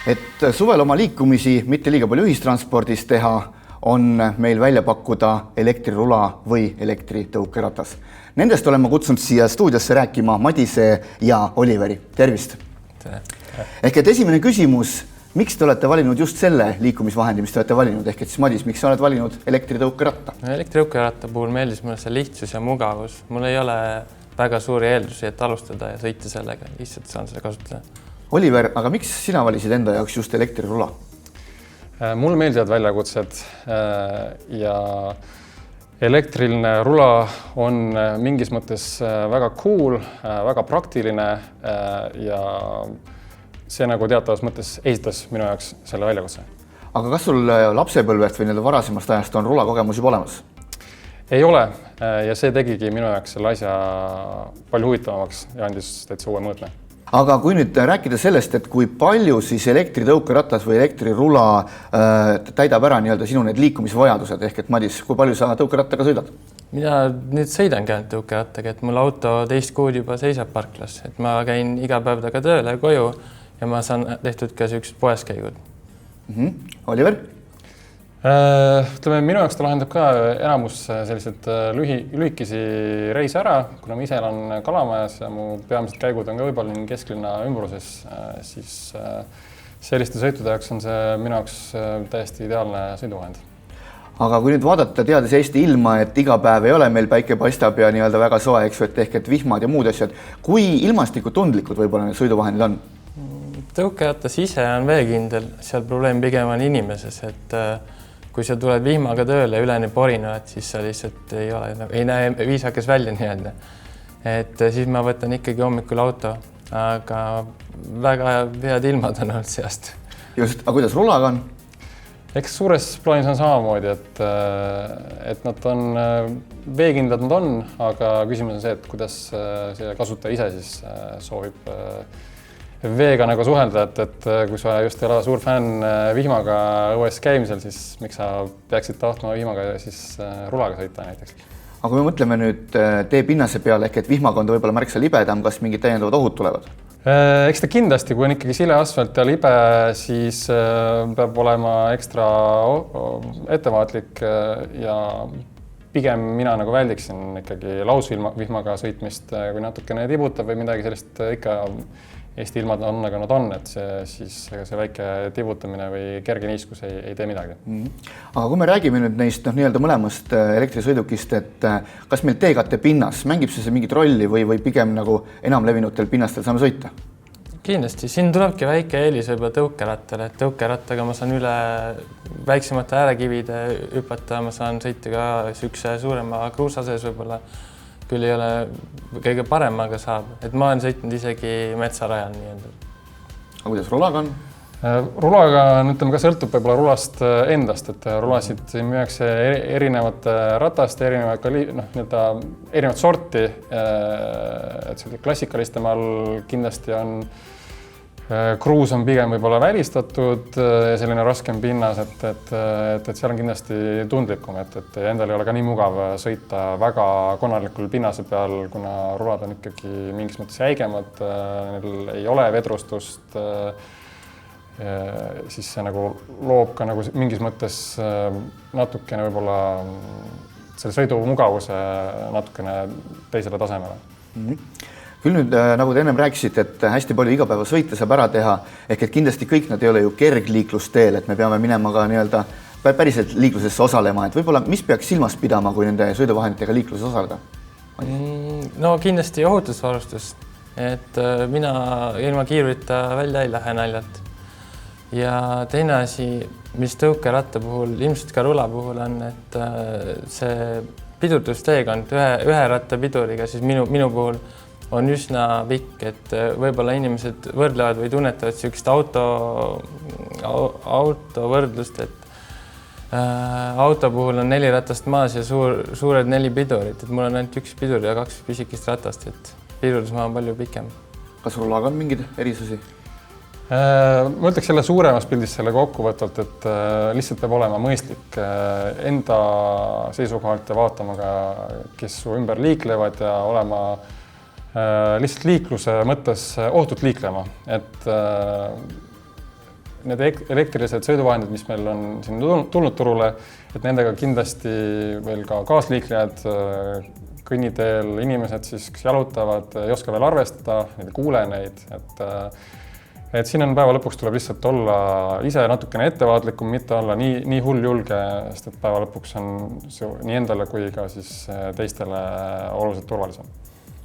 Et suvel oma liikumisi mitte liiga palju ühistranspordis teha, on meil välja pakkuda elektrirula või elektritõukeratas. Nendest olen ma kutsunud siia stuudiosse rääkima Madise ja Oliveri. Tervist! Ehk et esimene küsimus, miks te olete valinud just selle liikumisvahendi, mis te olete valinud? Ehk et siis Madis, miks sa oled valinud elektritõukeratta? Elektritõukeratta puhul meeldis mulle see lihtsus ja mugavus. Mul ei ole väga suuri eeldusi, et alustada ja sõita sellega. Lihtsalt saan seda kasutada. Oliver, aga miks sina valisid enda jaoks just elektrirula? Mulle meeldivad väljakutsed ja elektriline rula on mingis mõttes väga cool, väga praktiline ja see nagu teatavas mõttes esitas minu jaoks selle väljakutse. Aga kas sul lapsepõlvest või varasemast ajast on rula kogemus juba olemas? Ei ole ja see tegigi minu jaoks selle asja palju huvitavamaks ja andis täitsa uue mõõtme. Aga kui nüüd rääkida sellest, et kui palju siis elektritõukeratas või elektrirula täidab ära sinu need liikumisvajadused, ehk et Madis, kui palju sa tõukerattaga sõidad? Mina nüüd sõidangi ainult tõukerattaga, et mul auto 2 kuud juba seisab parklas, et ma käin iga päev taga tööle koju ja ma saan tehtud ka sellised poeskäigud. Oliver? Ütleme, minu jaoks ta lahendab ka enamus sellised lühikesi reise ära, kuna ma ise elan Kalamajas ja mu peamised käigud on ka võib-olla kesklinna ümbruses, siis selliste sõitude jaoks on see minu jaoks täiesti ideaalne sõiduvahend. Aga kui nüüd vaadata, teades Eesti ilma, et iga päev ei ole meil päike paistab ja väga soe, ehk et vihmad ja muud asjad, kui ilmastikutundlikud võib-olla need sõiduvahendid on? Tõukeratas ise on veekindel, seal probleem pigem on inimeses, et kui sa tuled vihmaga tööle üleni porina, siis sa lihtsalt ei näe viisakas välja nii-öelda. Et siis ma võtan ikkagi hommikul auto, aga väga head ilmad on olnud seast. Just, aga kuidas rulaga on? Eks suures plaanis on samamoodi, et nad on veekindlad nad on, aga küsimus on see, et kuidas see kasutaja ise siis soovib veega nagu suhelda, et kui sa just ei ole suur fänn vihmaga õues käimisel, siis miks sa peaksid tahtma vihmaga siis rulaga sõita näiteks? Aga kui me mõtleme nüüd tee pinnase peale, ehk et vihmaga on ta võib-olla märksa libedam, kas mingid täiendavad ohud tulevad? Eks ta kindlasti, kui on ikkagi sile asfalt ja libe, siis peab olema ekstra ettevaatlik ja pigem mina nagu väldiksin ikkagi lausvihmaga sõitmist, kui natukene tibutab või midagi sellist ikka Eesti ilmad on, aga nad on, et see väike tibutamine või kerge niiskus ei tee midagi. Aga kui me räägime nüüd neist mõlemast elektrisõidukist, et kas meil teekatte pinnas mängib see mingit rolli või pigem nagu enamlevinutel pinnastel saame sõita? Kindlasti, siin tulebki väike eelis võib-olla tõukerattale, et tõukerattaga ma saan üle väiksemate äärekivide hüpata, ma saan sõita ka sükse suurema kruusa sees võib-olla. Küll ei ole kõige parem, aga saab. Et ma olen sõitnud isegi metsarajal nii-öelda. Aga kuidas rulaga on? Rulaga ütleme ka sõltub võib-olla rulast endast, et rulasid müüakse erinevate ratast, erinevat sorti. Et klassikalistemal kindlasti on kruus on pigem võib-olla välistatud ja selline raskem pinnas, et seal on kindlasti tundlikum, et endal ei ole ka nii mugav sõita väga konarlikul pinnase peal, kuna rulad on ikkagi mingis mõttes jäigemad, neil ei ole vedrustust, siis see nagu loob ka nagu mingis mõttes natukene võib-olla selle sõidu mugavuse natukene teisele tasemele. Küll nüüd, nagu te ennem rääkisite, et hästi palju igapäeva sõite saab ära teha, ehk et kindlasti kõik nad ei ole ju kergliiklusteel, et me peame minema ka päriselt liiklusesse osalema, et võib-olla mis peaks silmas pidama, kui nende sõiduvahenditega liikluses osaleda? No kindlasti ohutusvarustus, et mina ilma kiirurita välja ei lähe naljalt. Ja teine asi, mis tõukeratta puhul, ilmselt ka rula puhul on, et see pidurdusteekond ühe ratta piduriga, siis minu puhul on üsna pikk, et võib-olla inimesed võrdlevad või tunnetavad sellist auto võrdlust, et auto puhul on 4 ratast maas ja suured 4 pidurit, et mul on ainult 1 pidur ja 2 pisikist ratast, et pidurdusmaa on palju pikem. Kas rulaga on mingeid erisusi? Ma ütleks selle suuremas pildis selle kokkuvõtvalt, et lihtsalt peab olema mõistlik enda seisukohalt ja vaatama ka, kes su ümber liiklevad ja olema lihtsalt liikluse mõttes ohtult liiklema, et need elektrilised sõiduvahendid, mis meil on siin tulnud turule, et nendega kindlasti veel ka kaasliiklejad, kõnniteel inimesed siis, kes jalutavad, ei oska veel arvestada, ei kuule neid, et siin on päeva lõpuks tuleb lihtsalt olla ise natukene ettevaatlikum, mitte olla nii hulljulge, sest et päeva lõpuks on see nii endale kui ka siis teistele oluliselt turvalisem.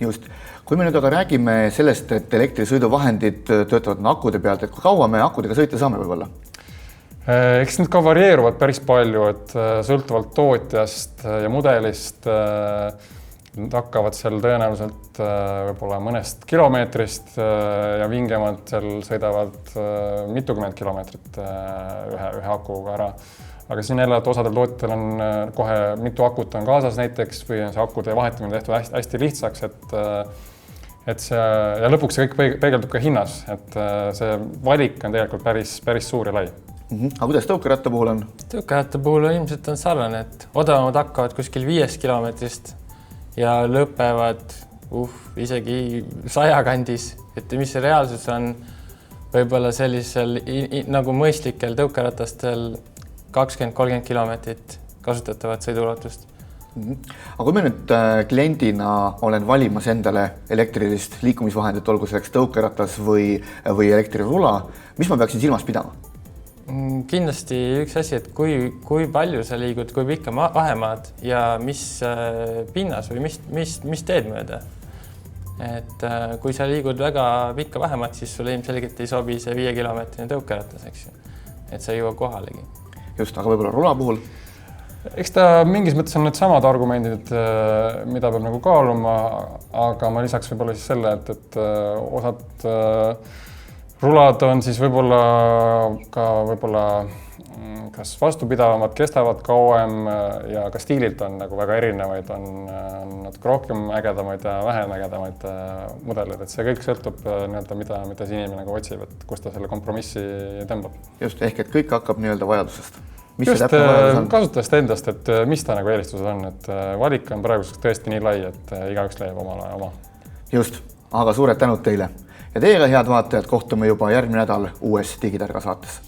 Just. Kui me nüüd aga räägime sellest, et elektrisõiduvahendid töötavad akude pealt, et kui kaua me akudega sõita saame võib-olla? Eks need ka varieeruvad päris palju, et sõltuvalt tootjast ja mudelist hakkavad seal tõenäoliselt võib-olla mõnest kilomeetrist ja vingemad seal sõidavad mitukümmend kilomeetrit ühe akuga ära. Aga siin jälle, et osadel tootjatel on kohe mitu akut on kaasas näiteks või on see akude vahetamine tehtud hästi lihtsaks, et see ja lõpuks see kõik peegeldub ka hinnas, et see valik on tegelikult päris suur ja lai. Aga kuidas tõukeratta puhul on? Tõukeratta puhul ilmselt on sarnane, et odavamad hakkavad kuskil 5 kilomeetrist ja lõpevad isegi 100 kandis, et mis see reaalsus on võib-olla sellisel nagu mõistlikel tõukeratastel 20-30 kilomeetrit kasutatavat sõiduulatust. Aga kui me nüüd kliendina olen valimas endale elektrilist liikumisvahendit, olgu selleks tõukeratas või elektrirula, mis ma peaksin silmas pidama? Kindlasti üks asi, et kui palju sa liigud, kui pikka vahemaad ja mis pinnas või mis teed mööda. Et kui sa liigud väga pikka vahemaad, siis sulle ilmselgelt ei sobi see 5-kilomeetrine tõukeratas, eks ju. Et sa ei jõua kohalegi. Just, aga võib-olla rula puhul? Eks ta mingis mõttes on need samad argumendid, mida peab nagu kaaluma, aga ma lisaks võib-olla siis selle, et osad rulad on siis võib-olla kas vastupidavamad, kestavad kauem ja ka stiililt on nagu väga erinevaid, on natuke rohkem ägedamaid ja vähem ägedamaid mudeleid, et see kõik sõltub mida see inimene nagu otsib, et kus ta selle kompromissi tõmbab. Just, ehk et kõik hakkab vajadusest. Just kasutajast endast, et mis ta nagu eelistused on, et valik on praeguseks tõesti nii lai, et igaüks leiab oma. Just, aga suured tänud teile. Ja teiega, head vaatajad, kohtume juba järgmine nädal uues Digitarga saates.